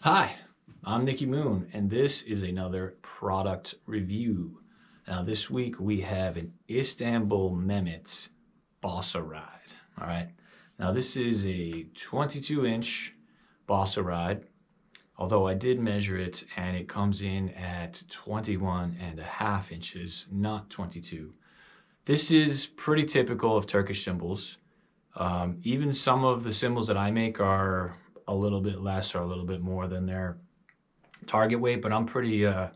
Hi, I'm NickyMoon, and this is another product review. Now, this week we have an Istanbul Mehmet Bossa Ride. All right. Now, this is a 22-inch Bossa Ride, although I did measure it and it comes in at 21.5 inches, not 22. This is pretty typical of Turkish cymbals. Even some of the cymbals that I make are a little bit less or a little bit more than their target weight, but I'm pretty, for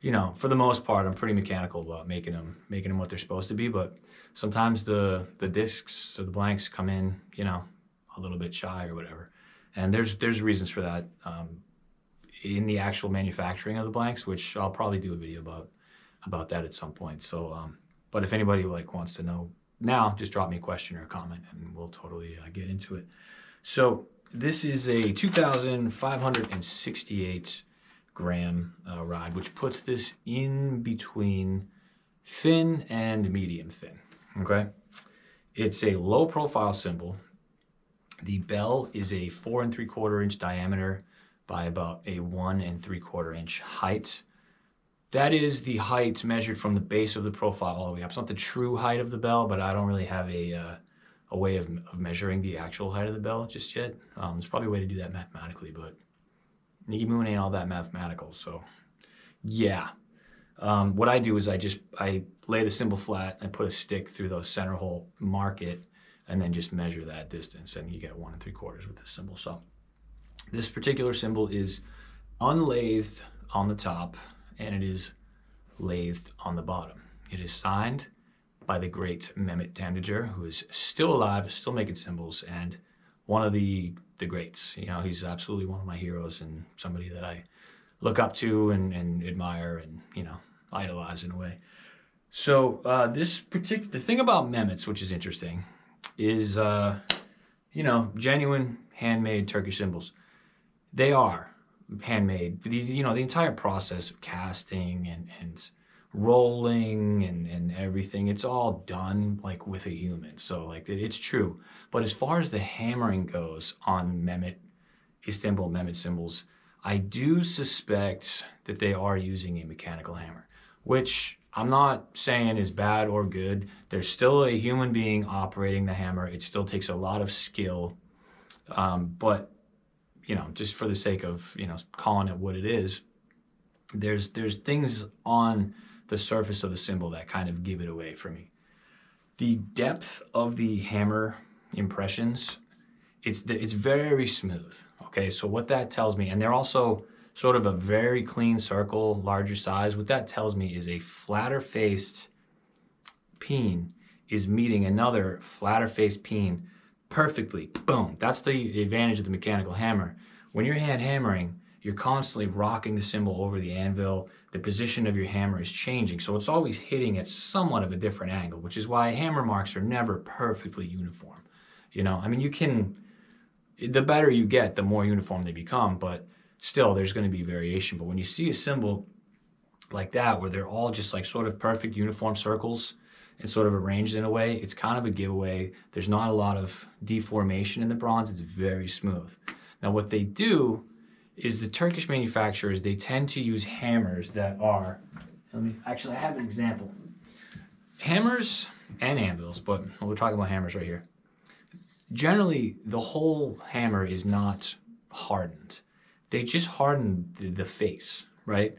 the most part, I'm pretty mechanical about making them what they're supposed to be. But sometimes the discs or the blanks come in, a little bit shy or whatever, and there's reasons for that in the actual manufacturing of the blanks, which I'll probably do a video about that at some point. So, but if anybody wants to know now, just drop me a question or a comment, and we'll totally get into it. So this is a 2,568 gram ride, which puts this in between thin and medium thin, okay? It's a low profile cymbal. The bell is a 4 3/4 inch diameter by about a 1 3/4 inch height. That is the height measured from the base of the profile all the way up. It's not the true height of the bell, but I don't really have a way of measuring the actual height of the bell just yet. There's probably a way to do that mathematically, but NickyMoon ain't all that mathematical, so yeah. What I do is I lay the cymbal flat, I put a stick through the center hole, mark it, and then just measure that distance, and you get 1 3/4 with this cymbal. So this particular cymbal is unlathed on the top, and it is lathed on the bottom. It is signed by the great Mehmet Tandıcı, who is still alive, still making cymbals, and one of the greats. He's absolutely one of my heroes and somebody that I look up to and admire and, idolize in a way. So the thing about Mehmets, which is interesting, is, genuine handmade Turkish cymbals. They are handmade. The entire process of casting and rolling and everything, it's all done with a human. So it's true. But as far as the hammering goes on Istanbul Mehmet cymbals, I do suspect that they are using a mechanical hammer, which I'm not saying is bad or good. There's still a human being operating the hammer. It still takes a lot of skill. But just for the sake of, calling it what it is, there's things on the surface of the cymbal that kind of give it away for me. The depth of the hammer impressions, it's very smooth, okay? So what that tells me, and they're also sort of a very clean circle, larger size, what that tells me is a flatter faced peen is meeting another flatter faced peen perfectly. Boom. That's the advantage of the mechanical hammer. When you're hand hammering, you're constantly rocking the cymbal over the anvil. The position of your hammer is changing, so it's always hitting at somewhat of a different angle, which is why hammer marks are never perfectly uniform. The better you get, the more uniform they become, but still there's going to be variation. But when you see a cymbal like that, where they're all just sort of perfect uniform circles and sort of arranged in a way, it's kind of a giveaway. There's not a lot of deformation in the bronze. It's very smooth. Now what they do is the Turkish manufacturers, they tend to use hammers that are, I have an example. Hammers and anvils, but we're talking about hammers right here. Generally, the whole hammer is not hardened. They just harden the face, right?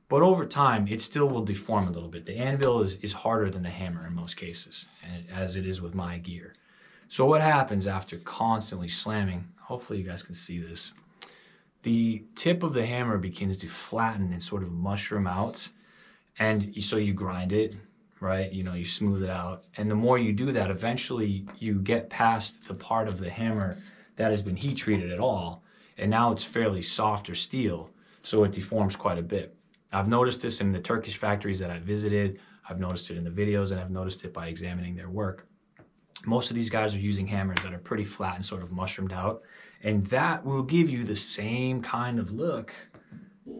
But over time, it still will deform a little bit. The anvil is harder than the hammer in most cases, as it is with my gear. So what happens after constantly slamming, hopefully you guys can see this, the tip of the hammer begins to flatten and sort of mushroom out. And so you grind it, right? You smooth it out. And the more you do that, eventually you get past the part of the hammer that has been heat treated at all. And now it's fairly soft or steel, so it deforms quite a bit. I've noticed this in the Turkish factories that I've visited. I've noticed it in the videos, and I've noticed it by examining their work. Most of these guys are using hammers that are pretty flat and sort of mushroomed out, and that will give you the same kind of look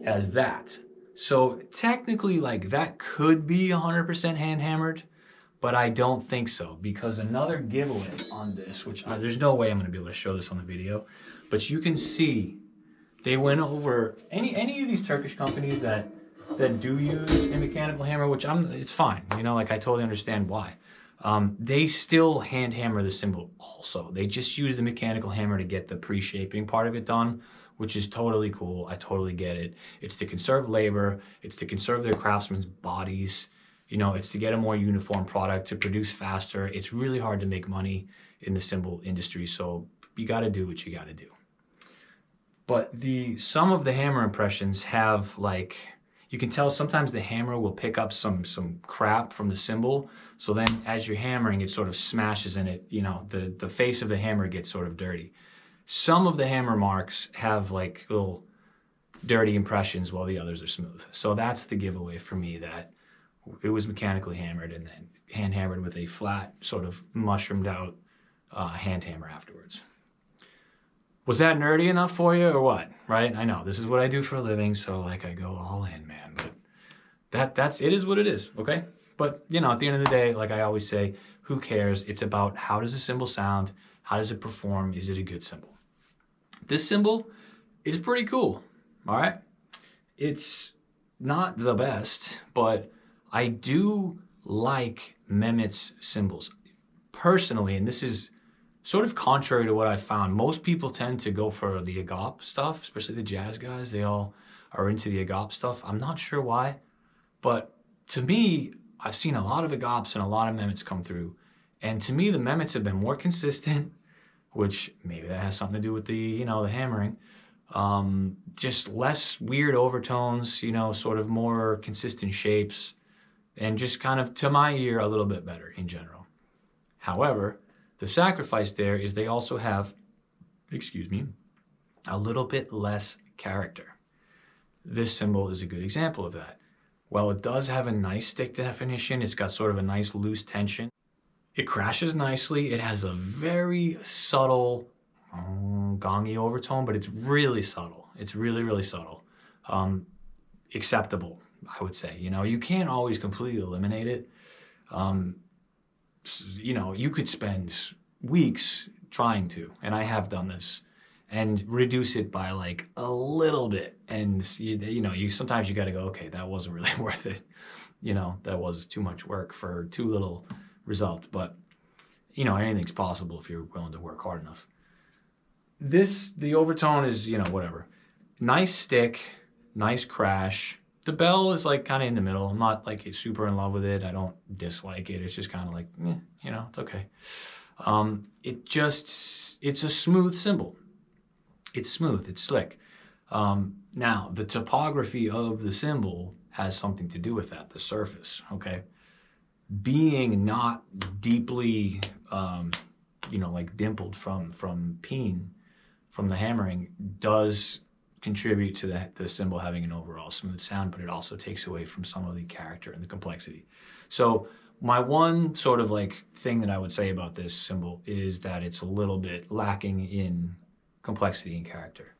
as that. So technically, that could be 100% hand hammered, but I don't think so, because another giveaway on this, which there's no way I'm going to be able to show this on the video, but you can see they went over any of these Turkish companies that do use a mechanical hammer, which it's fine. You know, like I totally understand why. They still hand hammer the cymbal also. They just use the mechanical hammer to get the pre-shaping part of it done, which is totally cool. I totally get it. It's to conserve labor. It's to conserve their craftsmen's bodies. You know, it's to get a more uniform product, to produce faster. It's really hard to make money in the cymbal industry, so you got to do what you got to do. But some of the hammer impressions have, like, you can tell sometimes the hammer will pick up some crap from the cymbal. So then as you're hammering, it sort of smashes in it, you know, the face of the hammer gets sort of dirty. Some of the hammer marks have like little dirty impressions while the others are smooth. So that's the giveaway for me, that it was mechanically hammered and then hand hammered with a flat, sort of mushroomed out hand hammer afterwards. Was that nerdy enough for you or what? Right? I know this is what I do for a living, so like I go all in, man. But it is what it is, okay? But you know, at the end of the day, like I always say, who cares? It's about how does a cymbal sound? How does it perform? Is it a good cymbal? This cymbal is pretty cool, all right? It's not the best, but I do like Mehmet's cymbals. Personally, and this is sort of contrary to what I found, most people tend to go for the agop stuff, especially the jazz guys. They all are into the agop stuff. I'm not sure why, but to me, I've seen a lot of agops and a lot of Mehmets come through. And to me, the Mehmets have been more consistent, which maybe that has something to do with the, you know, the hammering. Just less weird overtones, you know, sort of more consistent shapes, and just kind of, to my ear, a little bit better in general. However, the sacrifice there is they also have, excuse me, a little bit less character. This cymbal is a good example of that. While it does have a nice stick definition, it's got sort of a nice loose tension. It crashes nicely. It has a very subtle gongy overtone, but it's really subtle. It's really, really subtle. Acceptable, I would say. You know, you can't always completely eliminate it. You know, you could spend weeks trying to, and I have done this, and reduce it by like a little bit. And you know, sometimes you got to go, okay, that wasn't really worth it. You know, that was too much work for too little result. But you know, anything's possible if you're willing to work hard enough. The overtone is, you know, whatever. Nice stick, nice crash. The bell is like kind of in the middle. I'm not like super in love with it. I don't dislike it. It's just kind of like, you know, it's okay. It's a smooth cymbal. It's smooth, it's slick. Now, the topography of the cymbal has something to do with that, the surface, okay? Being not deeply, you know, like dimpled from peen, from the hammering, does contribute to the cymbal having an overall smooth sound, but it also takes away from some of the character and the complexity. So my one sort of like thing that I would say about this cymbal is that it's a little bit lacking in complexity and character.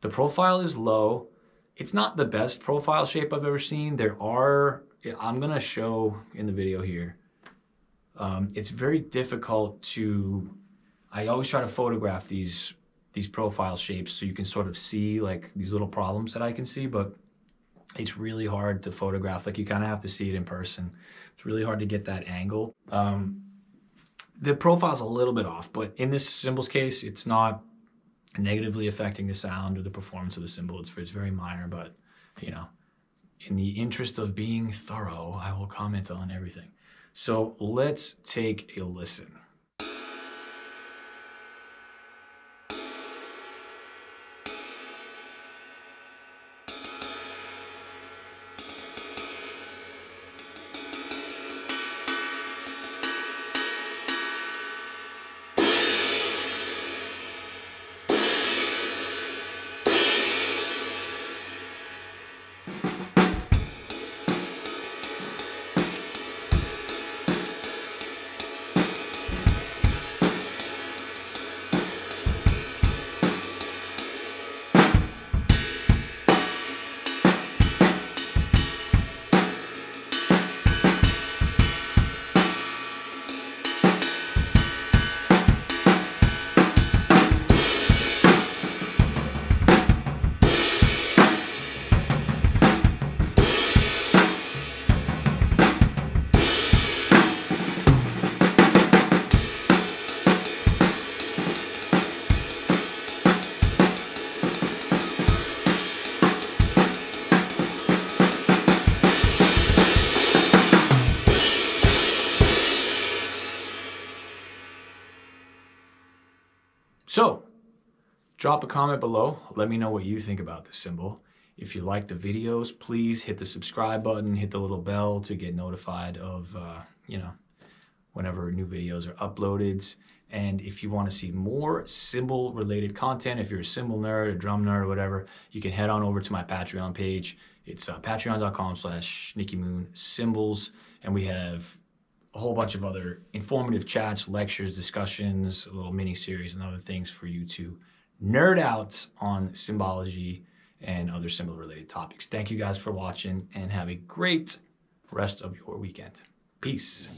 The profile is low. It's not the best profile shape I've ever seen. I'm gonna show in the video here. It's very difficult I always try to photograph these profile shapes so you can sort of see like these little problems that I can see, but it's really hard to photograph. Like you kind of have to see it in person. It's really hard to get that angle. The profile's a little bit off, but in this cymbal's case, it's not negatively affecting the sound or the performance of the cymbal. It's very minor, but you know, in the interest of being thorough, I will comment on everything. So let's take a listen. So drop a comment below. Let me know what you think about this cymbal. If you like the videos, please hit the subscribe button, hit the little bell to get notified of, whenever new videos are uploaded. And if you want to see more cymbal related content, if you're a cymbal nerd, a drum nerd, or whatever, you can head on over to my Patreon page. It's patreon.com/NickyMoon Cymbals. And we have a whole bunch of other informative chats, lectures, discussions, a little mini series and other things for you to nerd out on cymbology and other cymbal related topics. Thank you guys for watching and have a great rest of your weekend. Peace.